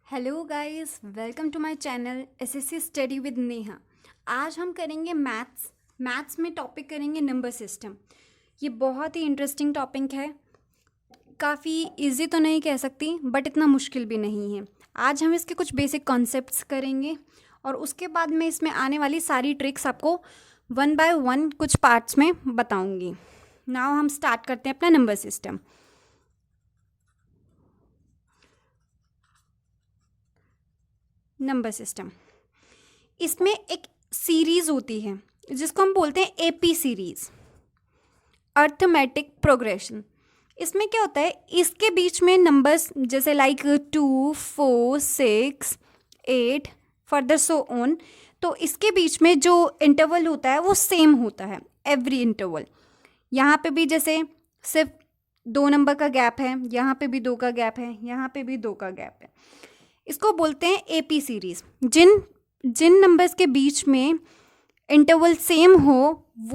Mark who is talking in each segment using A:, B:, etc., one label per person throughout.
A: Hello guys, welcome to my channel SSC study with Neha. आज हम करेंगे मैथ्स में टॉपिक करेंगे नंबर सिस्टम। ये बहुत ही इंटरेस्टिंग टॉपिक है। काफ़ी इजी तो नहीं कह सकती बट इतना मुश्किल भी नहीं है। आज हम इसके कुछ बेसिक कॉन्सेप्ट्स करेंगे और उसके बाद मैं इसमें आने वाली सारी ट्रिक्स आपको वन बाय वन कुछ पार्ट्स में बताऊँगी। नाउ हम स्टार्ट करते हैं अपना नंबर सिस्टम। नंबर सिस्टम, इसमें एक सीरीज होती है जिसको हम बोलते हैं एपी सीरीज, अर्थमेटिक प्रोग्रेशन। इसमें क्या होता है, इसके बीच में नंबर्स जैसे लाइक 2, 4, 6, 8 फर्दर सो ऑन, तो इसके बीच में जो इंटरवल होता है वो सेम होता है एवरी इंटरवल। यहाँ पे भी जैसे सिर्फ 2 नंबर का गैप है, यहाँ पे भी 2 का गैप है, यहाँ पे भी 2 का गैप है। इसको बोलते हैं एपी सीरीज। जिन नंबर्स के बीच में इंटरवल सेम हो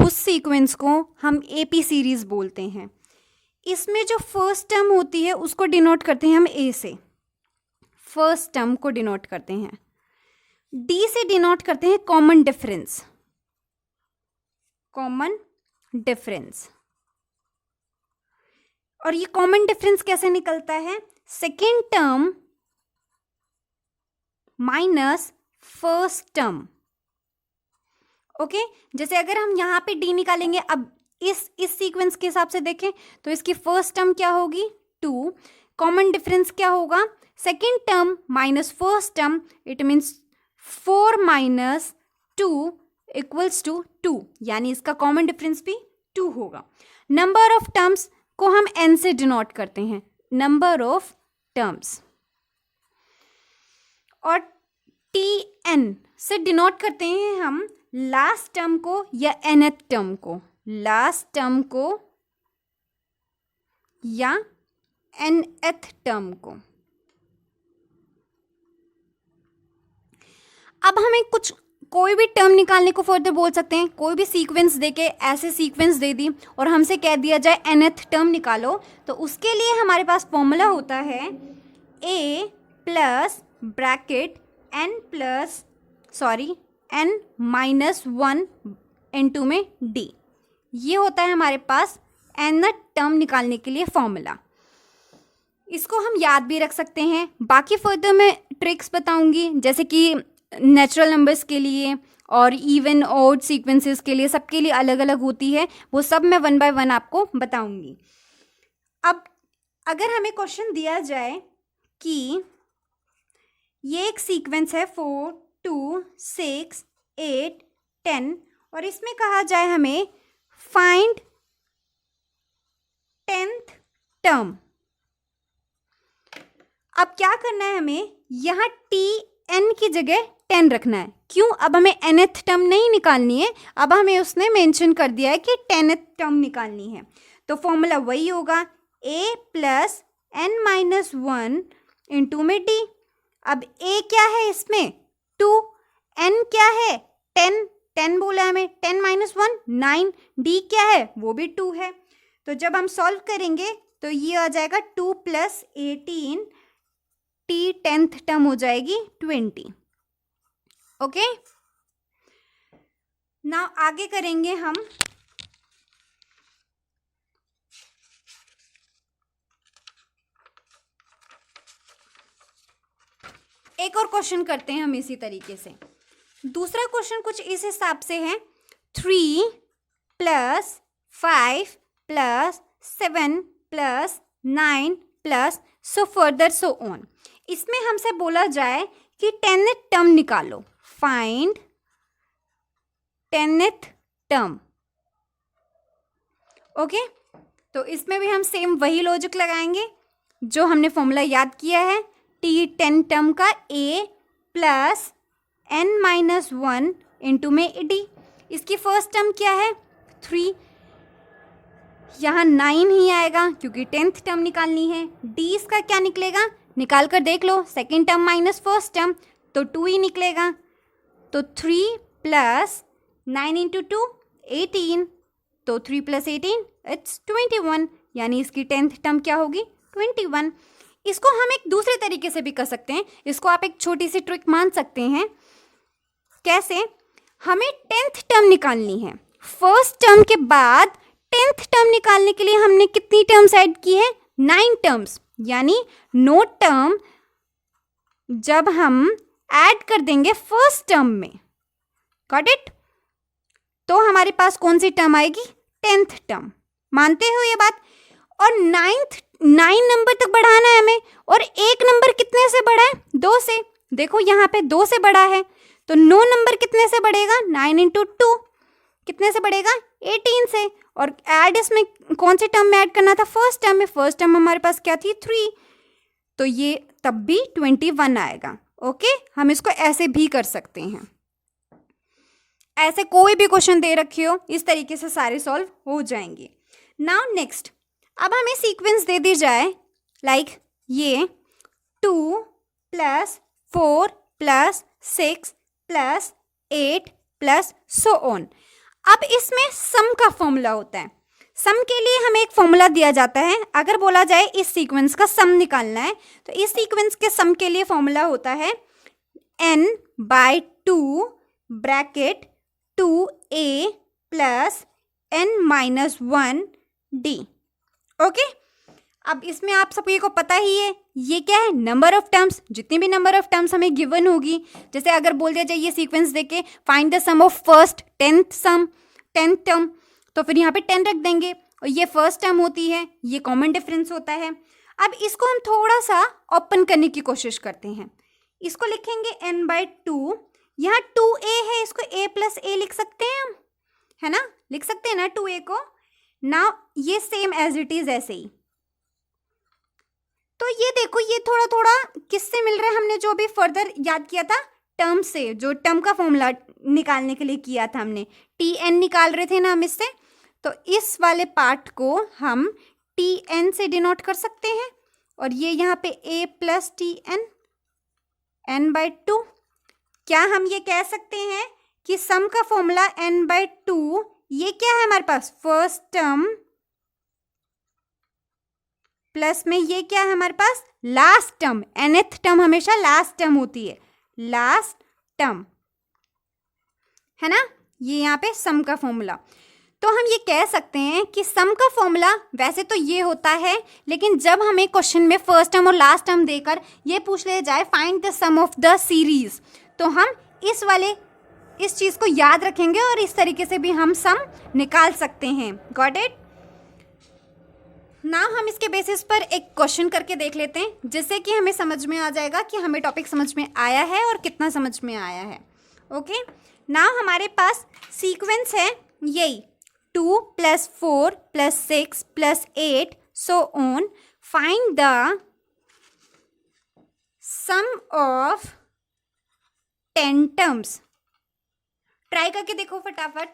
A: उस सीक्वेंस को हम एपी सीरीज बोलते हैं। इसमें जो फर्स्ट टर्म होती है उसको डिनोट करते हैं हम ए से, फर्स्ट टर्म को डिनोट करते हैं। डी से डिनोट करते हैं कॉमन डिफरेंस, कॉमन डिफरेंस। और ये कॉमन डिफरेंस कैसे निकलता है, second term minus first term. Okay, जैसे अगर हम यहाँ पे डी निकालेंगे, अब इस सीक्वेंस के हिसाब से देखें तो इसकी फर्स्ट टर्म क्या होगी 2, कॉमन डिफरेंस क्या होगा second term minus first term, it means 4 minus 2 equals to 2, यानी इसका कॉमन डिफरेंस भी 2 होगा। नंबर ऑफ टर्म्स को हम n से डिनोट करते हैं, नंबर ऑफ टर्म्स, और tn से डिनोट करते हैं हम लास्ट टर्म को या nth टर्म को, लास्ट टर्म को या nth टर्म को। अब हमें कोई भी टर्म निकालने को फर्दर बोल सकते हैं। कोई भी सीक्वेंस देके ऐसे सीक्वेंस दे दी और हमसे कह दिया जाए nth टर्म निकालो, तो उसके लिए हमारे पास फॉर्मूला होता है a plus bracket n minus 1 into में d। ये होता है हमारे पास nth टर्म निकालने के लिए फॉर्मूला। इसको हम याद भी रख सकते हैं। बाकी फर्दर मैं ट्रिक्स बताऊंगी, जैसे कि नेचुरल नंबर्स के लिए और इवन ऑड सीक्वेंसेस के लिए, सबके लिए अलग अलग होती है, वो सब मैं वन बाय वन आपको बताऊंगी। अब अगर हमें क्वेश्चन दिया जाए कि ये एक सीक्वेंस है 4, 2, 6, 8, 10 और इसमें कहा जाए हमें फाइंड 10th टर्म। अब क्या करना है, हमें यहाँ tn की जगह 10 रखना है। क्यों, अब हमें nth टर्म नहीं निकालनी है, अब हमें उसने मेंशन कर दिया है कि 10th टर्म निकालनी है। तो फॉर्मूला वही होगा a plus n minus 1 into में d। अब a क्या है इसमें 2, n क्या है 10 बोला है हमें, 10 माइनस 1 9, d क्या है वो भी 2 है। तो जब हम सॉल्व करेंगे तो ये आ जाएगा 2 प्लस 18, t 10th टर्म हो जाएगी 20। ओके, नाउ आगे करेंगे हम एक और क्वेश्चन करते हैं हम इसी तरीके से। दूसरा क्वेश्चन कुछ इस हिसाब से है 3 plus 5 plus 7 plus 9 plus so further so on. इसमें हमसे बोला जाए कि 10th टर्म निकालो, फाइंड 10th टर्म। ओके, तो इसमें भी हम सेम वही लॉजिक लगाएंगे जो हमने फॉर्मूला याद किया है, t10 टर्म का a plus n minus 1 into में d। इसकी फर्स्ट टर्म क्या है 3, यहाँ 9 ही आएगा क्योंकि 10th टर्म निकालनी है। d इसका क्या निकलेगा, निकाल कर देख लो, second term minus first term तो 2 ही निकलेगा। तो 3 प्लस 9 इंटू 2 18, तो 3 प्लस 18 इट्स 21, यानी इसकी 10th टर्म क्या होगी 21। इसको हम एक दूसरे तरीके से भी कर सकते हैं, इसको आप एक छोटी सी ट्रिक मान सकते हैं। कैसे? हमें 10th टर्म निकालनी है। फर्स्ट टर्म के बाद 10th टर्म निकालने के लिए हमने कितनी टर्म्स ऐड की है? 9 टर्म्स, यानी नो टर्म जब हम ऐड कर देंगे फर्स्ट टर्म में, गॉट इट, तो हमारे पास कौन सी टर्म आएगी? 10th term. मानते हो ये बात? और 9 नंबर तक बढ़ाना है हमें, और एक नंबर कितने से बड़ा है? 2 से। देखो यहाँ पे 2 से बड़ा है, तो 9 नंबर कितने से बढ़ेगा? 9 इंटू 2 कितने से बढ़ेगा? 18 से। और ऐड इसमें कौन से टर्म में ऐड करना था? फर्स्ट टर्म में। फर्स्ट टर्म हमारे पास क्या थी? 3, तो ये तब भी 21 आएगा। ओके, हम इसको ऐसे भी कर सकते हैं। ऐसे कोई भी क्वेश्चन दे रखे हो, इस तरीके से सारे सॉल्व हो जाएंगे। नाउ नेक्स्ट, अब हमें सीक्वेंस दे दी जाए लाइक ये 2 + 4 + 6 + 8 + so on। अब इसमें सम का फॉर्मूला होता है। सम के लिए हमें एक फॉर्मूला दिया जाता है। अगर बोला जाए इस सीक्वेंस का सम निकालना है, तो इस सीक्वेंस के सम के लिए फॉर्मूला होता है n/2 bracket 2a + n-1d। Okay, अब इसमें आप सभी को पता ही है ये क्या है? Number of terms. जितनी भी नंबर ऑफ टर्म्स हमें गिवन होगी, जैसे अगर बोल दिया जाए ये सीक्वेंस देके find the sum of first 10th term, तो फिर यहाँ पे 10 रख देंगे, और ये फर्स्ट टर्म होती है, ये कॉमन डिफरेंस होता है। अब इसको हम थोड़ा सा ओपन करने की कोशिश करते हैं। इसको लिखेंगे n/2, यहाँ 2a है, इसको a + a लिख सकते हैं हम, है ना? लिख सकते हैं ना 2a को। नाउ ये सेम एज इट इज ऐसे ही। तो ये देखो, ये थोड़ा थोड़ा किससे मिल रहा है? हमने जो भी फर्दर याद किया था टर्म से, जो टर्म का फॉर्मूला निकालने के लिए किया था हमने, tn निकाल रहे थे ना हम इससे, तो इस वाले पार्ट को हम tn से डिनोट कर सकते हैं, और ये यहाँ पे a + tn n/2। क्या हम ये कह सकते हैं कि सम का फॉर्मूला n/2, ये क्या है हमारे पास? फर्स्ट टर्म प्लस में ये क्या है हमारे पास? Last term. nth टर्म हमेशा लास्ट टर्म होती है, लास्ट टर्म, है ना? ये यहाँ पे सम का फॉर्मूला। तो हम ये कह सकते हैं कि सम का फॉर्मूला वैसे तो ये होता है, लेकिन जब हमें क्वेश्चन में फर्स्ट टर्म और लास्ट टर्म देकर ये पूछ लिया जाए find the sum of the series, तो हम इस चीज़ को याद रखेंगे और इस तरीके से भी हम सम निकाल सकते हैं। Got it? नाउ हम इसके बेसिस पर एक क्वेश्चन करके देख लेते हैं, जिससे कि हमें समझ में आ जाएगा कि हमें टॉपिक समझ में आया है और कितना समझ में आया है। ओके, नाउ हमारे पास सीक्वेंस है यही 2 + 4 + 6 + 8 so on। Find the sum of 10 terms. Try करके देखो फटाफट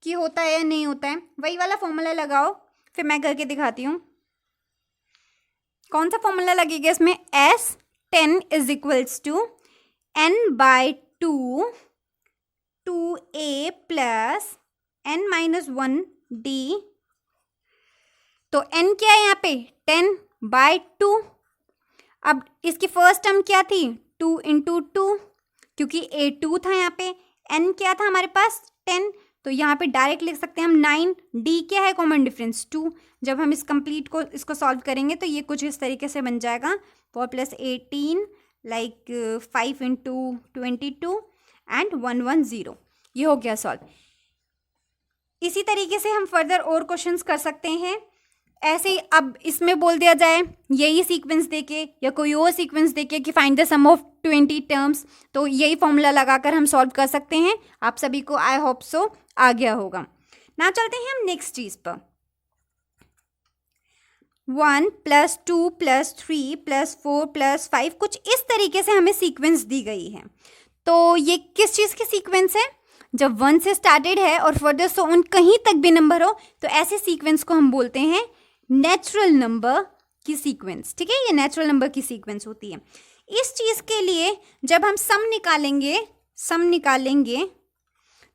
A: कि होता है या नहीं होता है। वही वाला फॉर्मूला लगाओ, फिर मैं करके दिखाती हूँ। कौन सा फॉर्मूला लगेगा इसमें? S10 = n/2 2a + n-1d। तो n क्या है यहाँ पे? 10/2। अब इसकी फर्स्ट टर्म क्या थी? 2 × 2, क्योंकि a 2 था यहाँ पे। n क्या था हमारे पास? 10, तो यहाँ पे डायरेक्ट लिख सकते हैं हम 9। d क्या है? Common difference 2। जब हम इसको सॉल्व करेंगे तो ये कुछ इस तरीके से बन जाएगा 4 + 18 लाइक 5 × 22 एंड 110। ये हो गया सॉल्व। इसी तरीके से हम फर्दर और क्वेश्चंस कर सकते हैं। ऐसे ही अब इसमें बोल दिया जाए यही सीक्वेंस देके या कोई और सीक्वेंस देके कि find the sum of 20 terms, तो यही फॉर्मूला लगाकर हम सॉल्व कर सकते हैं। आप सभी को आई होप सो आ गया होगा ना। चलते हैं हम नेक्स्ट चीज पर। 1 + 2 + 3 + 4 + 5, कुछ इस तरीके से हमें सीक्वेंस दी गई है। तो ये किस चीज़ की सीक्वेंस है? जब 1 से स्टार्टेड है और फर्दर सो ऑन कहीं तक भी नंबर हो, तो ऐसे सीक्वेंस को हम बोलते हैं नेचुरल नंबर की सीक्वेंस। ठीक है, ये नेचुरल नंबर की सीक्वेंस होती है। इस चीज़ के लिए जब हम सम निकालेंगे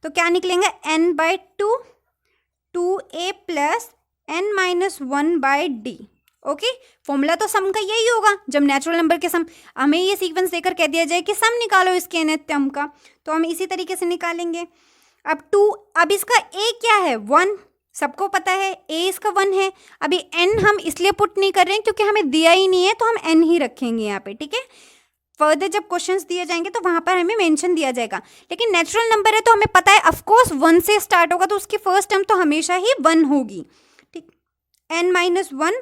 A: तो क्या निकलेंगे? n/2 2a + n-1/d। Okay, formula तो सम का यही होगा। जब नेचुरल नंबर के सम, हमें ये सीक्वेंस देकर कह दिया जाए कि सम निकालो इसके nth टर्म का, तो हम इसी तरीके से निकालेंगे। अब 2, अब इसका a क्या है 1, सबको पता है a इसका 1 है। अभी n हम इसलिए पुट नहीं कर रहे हैं क्योंकि हमें दिया ही नहीं है, तो हम n ही रखेंगे यहाँ पे, ठीक है। फर्दर जब क्वेश्चंस दिए जाएंगे तो वहां पर हमें मेंशन दिया जाएगा, लेकिन नेचुरल नंबर है तो हमें पता है ऑफकोर्स 1 से स्टार्ट होगा, तो उसकी फर्स्ट टर्म तो हमेशा ही 1 होगी, ठीक। n-1,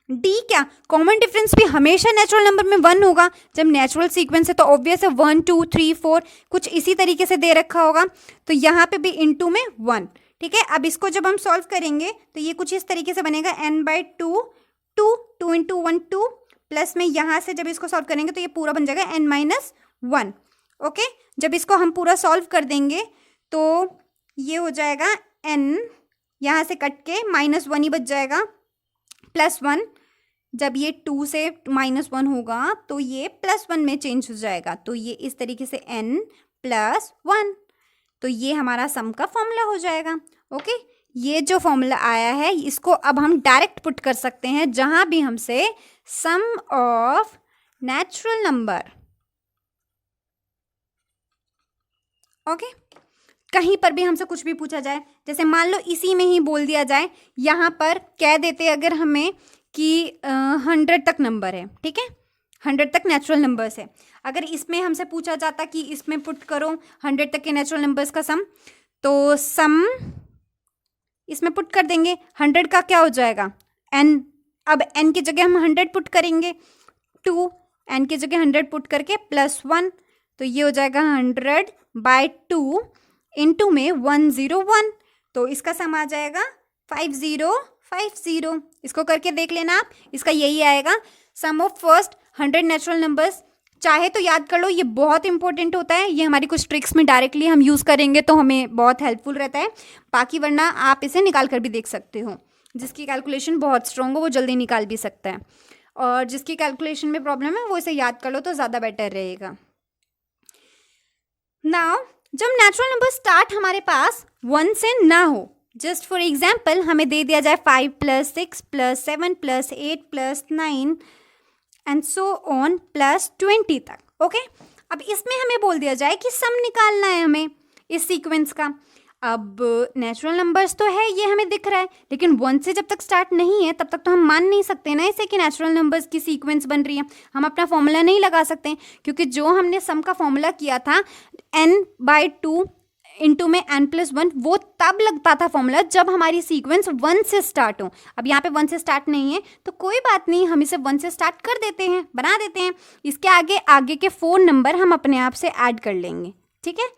A: डी क्या, कॉमन डिफरेंस भी हमेशा नेचुरल नंबर में 1 होगा। जब नेचुरल सीक्वेंस है तो ऑब्वियस है 1 2 3 4 कुछ इसी तरीके से दे रखा होगा, तो यहाँ पे भी इनटू में 1, ठीक है। अब इसको जब हम सॉल्व करेंगे तो ये कुछ इस तरीके से बनेगा n/2, 2 इंटू 1 2, प्लस में यहाँ से जब इसको सॉल्व करेंगे तो ये पूरा बन जाएगा n-1, ओके। जब इसको हम पूरा सॉल्व कर देंगे तो ये हो जाएगा n, यहाँ से कट के -1 ही बच जाएगा, +1। जब ये 2 से -1 होगा तो ये +1 में चेंज हो जाएगा, तो ये इस तरीके से n+1, तो ये हमारा सम का फॉर्मूला हो जाएगा, ओके। ये जो फॉर्मूला आया है इसको अब हम डायरेक्ट पुट कर सकते हैं जहां भी हमसे सम ऑफ नेचुरल नंबर, ओके, कहीं पर भी हमसे कुछ भी पूछा जाए, जैसे मान लो इसी में ही बोल दिया जाए, यहाँ पर कह देते अगर हमें कि 100 तक नंबर है, ठीक है, 100 तक नेचुरल नंबर्स है। अगर इसमें हमसे पूछा जाता कि इसमें पुट करो 100 तक के नेचुरल नंबर्स का सम, तो सम इसमें पुट कर देंगे, 100 का क्या हो जाएगा n, अब n की जगह हम 100 पुट करेंगे, 2, n की जगह 100 पुट करके +1, तो ये हो जाएगा 100/2 इंटू में 101, तो इसका सम आ जाएगा 5050। इसको करके देख लेना आप, इसका यही आएगा सम ऑफ फर्स्ट 100 नेचुरल नंबर्स। चाहे तो याद कर लो, ये बहुत इंपॉर्टेंट होता है, ये हमारी कुछ ट्रिक्स में डायरेक्टली हम यूज़ करेंगे तो हमें बहुत हेल्पफुल रहता है। बाकी वरना आप इसे निकाल कर भी देख सकते हो, जिसकी कैलकुलेशन बहुत स्ट्रॉन्ग हो वो जल्दी निकाल भी सकता है, और जिसकी कैलकुलेशन में प्रॉब्लम है वो इसे याद कर लो तो ज़्यादा बेटर रहेगा। नाउ जब नेचुरल नंबर स्टार्ट हमारे पास 1 से ना हो, जस्ट फॉर एग्जाम्पल हमें दे दिया जाए 5 + 6 + 7 + 8 + 9 एंड सो ऑन +20 तक, ओके। अब इसमें हमें बोल दिया जाए कि सम निकालना है हमें इस सीक्वेंस का। अब नेचुरल नंबर्स तो है, ये हमें दिख रहा है, लेकिन 1 से जब तक स्टार्ट नहीं है तब तक तो हम मान नहीं सकते ना इसे कि नेचुरल नंबर्स की सीक्वेंस बन रही है। हम अपना फॉर्मूला नहीं लगा सकते, क्योंकि जो हमने सम का फॉर्मूला किया था n/2 इंटू में n+1, वो तब लगता था फॉर्मूला जब हमारी सीक्वेंस 1 से स्टार्ट हो। अब यहाँ पे 1 से स्टार्ट नहीं है तो कोई बात नहीं, हम इसे 1 से स्टार्ट कर देते हैं, बना देते हैं। इसके आगे के 4 नंबर हम अपने आप से ऐड कर लेंगे, ठीक है।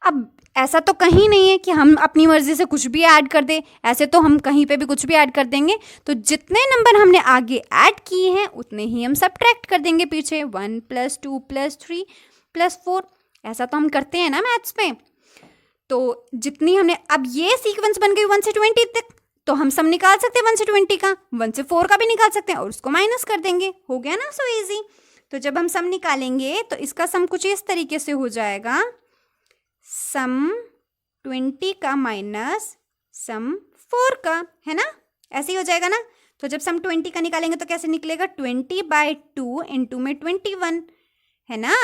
A: अब ऐसा तो कहीं नहीं है कि हम अपनी मर्जी से कुछ भी ऐड कर दें, ऐसे तो हम कहीं पे भी कुछ भी ऐड कर देंगे, तो जितने नंबर हमने आगे ऐड किए हैं उतने ही हम सब्ट्रैक्ट कर देंगे पीछे, 1 + 2 + 3 + 4, ऐसा तो हम करते हैं ना मैथ्स में। तो जितनी हमने, अब ये सीक्वेंस बन गई 1 से 20 तक, तो हम सम निकाल सकते हैं 1 से 20 का, 1 से 4 का भी निकाल सकते हैं और उसको माइनस कर देंगे, हो गया ना, सो इजी। तो जब हम सम निकालेंगे तो इसका सम कुछ इस तरीके से हो जाएगा, सम 20 का माइनस सम 4 का, है ना, ऐसे ही हो जाएगा ना। तो जब सम 20 का निकालेंगे तो कैसे निकलेगा, 20/2 इंटू में 21, है ना,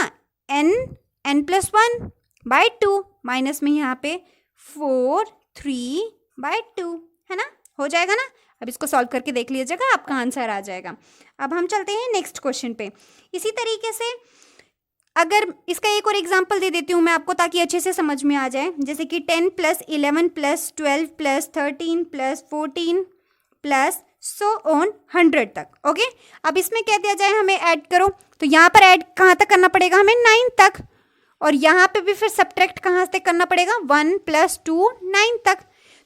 A: n+1/2 माइनस में यहाँ पे 4 3/2, है ना, हो जाएगा ना। अब इसको सॉल्व करके देख लीजिएगा, आपका आंसर आ जाएगा। अब हम चलते हैं नेक्स्ट क्वेश्चन पे। इसी तरीके से अगर इसका एक और एग्जांपल दे देती हूँ मैं आपको, ताकि अच्छे से समझ में आ जाए, जैसे कि 10 + 11 + 12 + 13 + 14 + सो ऑन 100 तक, ओके। अब इसमें कह दिया जाए हमें ऐड करो, तो यहाँ पर ऐड कहाँ तक करना पड़ेगा, हमें 9 तक, और यहाँ पे भी फिर सब्ट्रैक्ट कहाँ से करना पड़ेगा, 1 + 2 9 तक।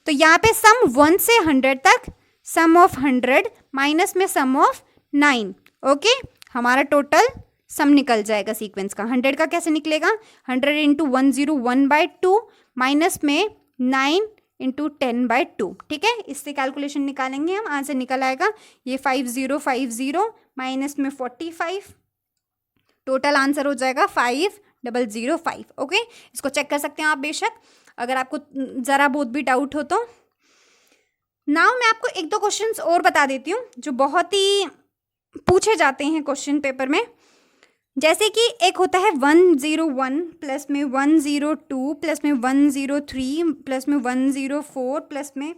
A: तो यहाँ पे सम 1 से 100 तक, सम ऑफ 100 माइनस में सम ऑफ 9, ओके। हमारा टोटल सम निकल जाएगा सीक्वेंस का। 100 का कैसे निकलेगा, 100 इंटू 101/2 माइनस में 9 इंटू 10/2, ठीक है। इससे कैलकुलेशन निकालेंगे हम, आंसर निकल आएगा ये 5050 माइनस में 45, टोटल आंसर हो जाएगा 5005, ओके। इसको चेक कर सकते हैं आप बेशक, अगर आपको ज़रा बहुत भी डाउट हो तो। नाउ मैं आपको एक दो क्वेश्चंस और बता देती हूँ जो बहुत ही पूछे जाते हैं क्वेश्चन पेपर में। जैसे कि एक होता है 101 प्लस में 102 प्लस में 103 प्लस में 104 प्लस में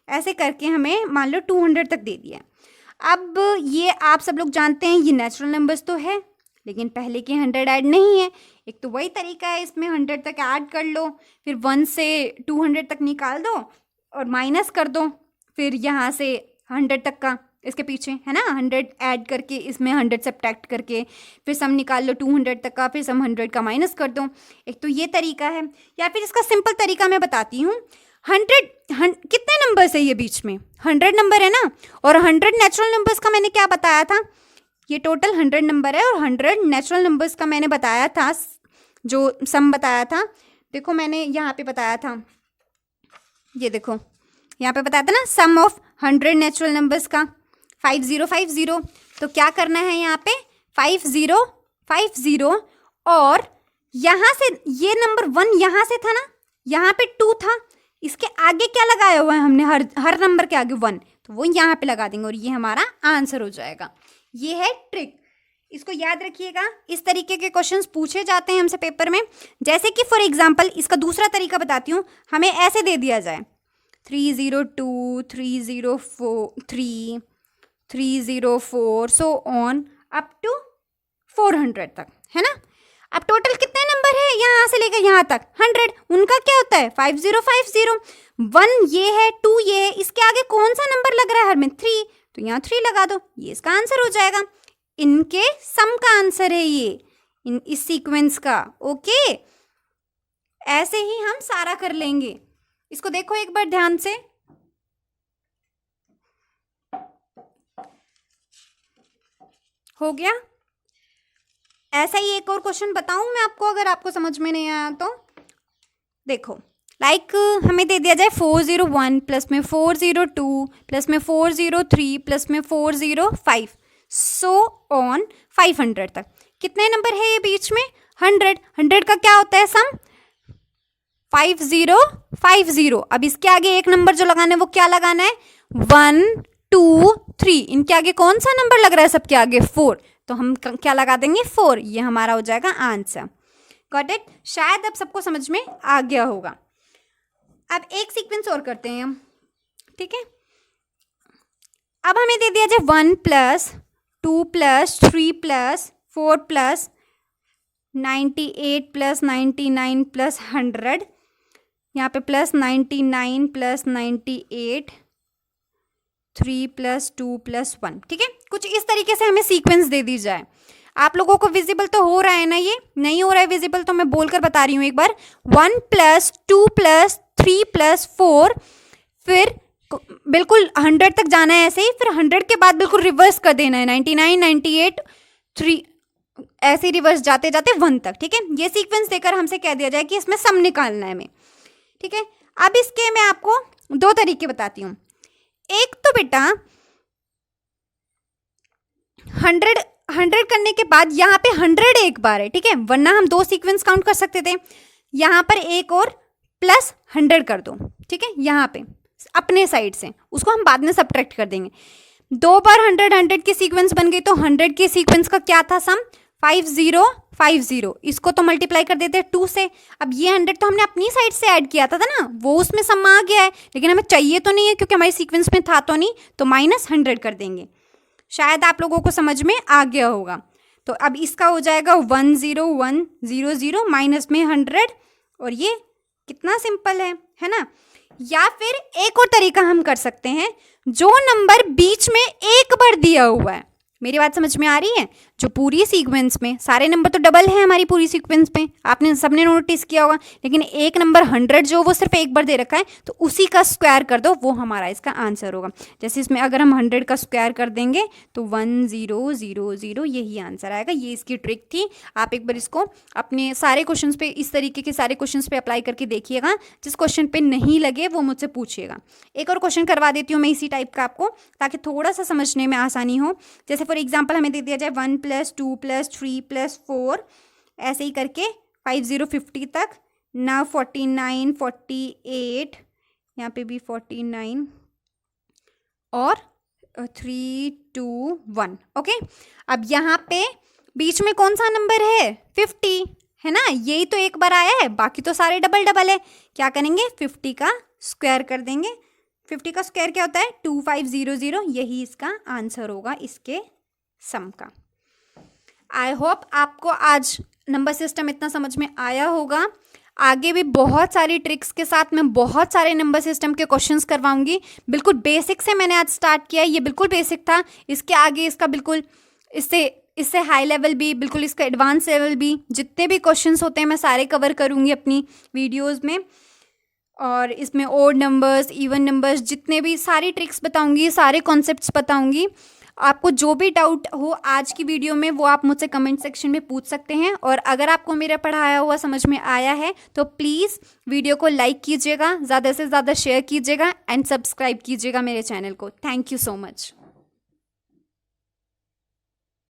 A: ऐसे करके हमें मान लो 200 तक दे दिया। अब ये आप सब लोग जानते हैं ये नेचुरल नंबर्स तो है, लेकिन पहले के 100 ऐड नहीं है। एक तो वही तरीका है, इसमें 100 तक ऐड कर लो, फिर 1 से 200 तक निकाल दो और माइनस कर दो, फिर यहाँ से 100 तक का इसके पीछे है ना 100 ऐड करके इसमें 100 सब्ट्रैक्ट करके फिर सम निकाल लो 200 तक का, फिर सम 100 का माइनस कर दो। एक तो ये तरीका है, या फिर इसका सिंपल तरीका मैं बताती हूँ। 100 कितने नंबर्स है ये बीच में 100 नंबर है ना, और 100 नेचुरल नंबर्स का मैंने क्या बताया था, ये टोटल 100 नंबर है और 100 नेचुरल नंबर्स का मैंने बताया था, जो सम बताया था। देखो मैंने यहाँ पे बताया था, ये देखो यहाँ पे बताया था ना सम ऑफ 100 नेचुरल नंबर्स का 5050। तो क्या करना है यहाँ पे 5050 और यहाँ से ये नंबर 1 यहाँ से था ना, यहाँ पे 2 था, इसके आगे क्या लगाया हुआ है हमने, हर नंबर के आगे 1, तो वो यहाँ पे लगा देंगे और ये हमारा आंसर हो जाएगा। ये है ट्रिक, इसको याद रखिएगा। इस तरीके के क्वेश्चंस पूछे जाते हैं हमसे पेपर में। जैसे कि फॉर एग्जांपल इसका दूसरा तरीका बताती हूँ, हमें ऐसे दे दिया जाए 302 304 3 304 सो ऑन अप टू 400 तक, है ना। अब टोटल कितने नंबर है यहाँ से लेकर यहाँ तक 100, उनका क्या होता है 5050। 1 ये है 2 ये है, इसके आगे कौन सा नंबर लग रहा है हर में 3, तो यहाँ 3 लगा दो, ये इसका आंसर हो जाएगा। इनके सम का आंसर है ये, इस सीक्वेंस का। ओके, ऐसे ही हम सारा कर लेंगे। इसको देखो एक बार ध्यान से, हो गया। ऐसा ही एक और क्वेश्चन बताऊं मैं आपको, अगर आपको समझ में नहीं आया तो देखो। हमें दे दिया जाए 401 प्लस में 402 प्लस में 403 प्लस में 405 सो ऑन 500 तक। कितने नंबर है ये बीच में 100 का क्या होता है सम 5050। अब इसके आगे एक नंबर जो लगाना है वो क्या लगाना है 1 2 3, इनके आगे कौन सा नंबर लग रहा है सबके आगे 4, तो हम क्या लगा देंगे 4, ये हमारा हो जाएगा आंसर। गॉट इट, शायद अब सबको समझ में आ गया होगा। अब एक सीक्वेंस और करते हैं हम, ठीक है। अब हमें दे दिया जाए 1 plus 2 plus 3 plus 4 plus 98 plus 99 plus 100, यहाँ पे प्लस 99 प्लस 98 3 प्लस 2 प्लस 1, ठीक है। कुछ इस तरीके से हमें सीक्वेंस दे दी जाए। आप लोगों को विजिबल तो हो रहा है ना, ये नहीं हो रहा है विजिबल तो मैं बोलकर बता रही हूँ एक बार। 1 प्लस 2 प्लस 3 प्लस 4, फिर बिल्कुल 100 तक जाना है ऐसे ही, फिर 100 के बाद बिल्कुल रिवर्स कर देना है 99 98 3, ऐसे ही रिवर्स जाते जाते 1 तक, ठीक है। ये सीक्वेंस देकर हमसे कह दिया जाए कि इसमें सम निकालना है हमें, ठीक है। अब इसके मैं आपको 2 तरीके बताती हूँ। एक तो बेटा 100 करने के बाद यहाँ पे 100 एक बार है, ठीक है, वरना हम 2 सीक्वेंस काउंट कर सकते थे। यहाँ पर एक और प्लस 100 कर दो, ठीक है, यहाँ पे अपने साइड से, उसको हम बाद में सब्ट्रैक्ट कर देंगे। 2 बार 100 की सीक्वेंस बन गई, तो 100 की सीक्वेंस का क्या था सम 5050, इसको तो मल्टीप्लाई कर देते हैं 2 से। अब ये 100 तो हमने अपनी साइड से ऐड किया था ना, वो उसमें सम आ गया है, लेकिन हमें चाहिए तो नहीं है क्योंकि हमारी सीक्वेंस में था तो नहीं, तो -100 कर देंगे। शायद आप लोगों को समझ में आ गया होगा। तो अब इसका हो जाएगा 10100 माइनस में 100, और ये कितना सिंपल है ना। या फिर एक और तरीका हम कर सकते हैं, जो नंबर बीच में एक बार दिया हुआ है, मेरी बात समझ में आ रही है, जो पूरी सीक्वेंस में सारे नंबर तो डबल है हमारी पूरी सीक्वेंस में, आपने सबने नोटिस किया होगा, लेकिन एक नंबर 100 जो वो सिर्फ एक बार दे रखा है, तो उसी का स्क्वायर कर दो, वो हमारा इसका आंसर होगा। जैसे इसमें अगर हम 100 का स्क्वायर कर देंगे तो 1000, यही आंसर आएगा। ये इसकी ट्रिक थी। आप एक बार इसको अपने सारे क्वेश्चन पे, इस तरीके के सारे क्वेश्चन पे अप्लाई करके देखिएगा। जिस क्वेश्चन पे नहीं लगे वो मुझसे पूछिएगा। एक और क्वेश्चन करवा देती हूँ मैं इसी टाइप का आपको, ताकि थोड़ा सा समझने में आसानी हो। जैसे फॉर एग्जाम्पल हमें दे दिया जाए 1 प्लस 2 प्लस 3 प्लस 4, ऐसे ही करके 5050 तक ना 49 48, यहाँ पे भी 49 और 3 2 1। ओके, अब यहाँ पे बीच में कौन सा नंबर है? 50 है ना, यही तो एक बार आया है, बाकी तो सारे डबल डबल है। क्या करेंगे? 50 का स्क्वायर कर देंगे। 50 का स्क्वायर क्या होता है? 2500। यही इसका आंसर होगा इसके सम का। आई होप आपको आज नंबर सिस्टम इतना समझ में आया होगा। आगे भी बहुत सारी ट्रिक्स के साथ मैं बहुत सारे नंबर सिस्टम के क्वेश्चंस करवाऊंगी। बिल्कुल बेसिक से मैंने आज स्टार्ट किया, ये बिल्कुल बेसिक था। इसके आगे इसका बिल्कुल इससे हाई लेवल भी, बिल्कुल इसका एडवांस लेवल भी, जितने भी क्वेश्चंस होते हैं मैं सारे कवर करूंगी अपनी वीडियोस में। और इसमें ओड नंबर्स, इवन नंबर्स, जितने भी सारी ट्रिक्स बताऊंगी, सारे कॉन्सेप्ट्स बताऊंगी। आपको जो भी डाउट हो आज की वीडियो में वो आप मुझसे कमेंट सेक्शन में पूछ सकते हैं। और अगर आपको मेरा पढ़ाया हुआ समझ में आया है तो प्लीज़ वीडियो को लाइक कीजिएगा, ज़्यादा से ज़्यादा शेयर कीजिएगा एंड सब्सक्राइब कीजिएगा मेरे चैनल को। Thank you so much.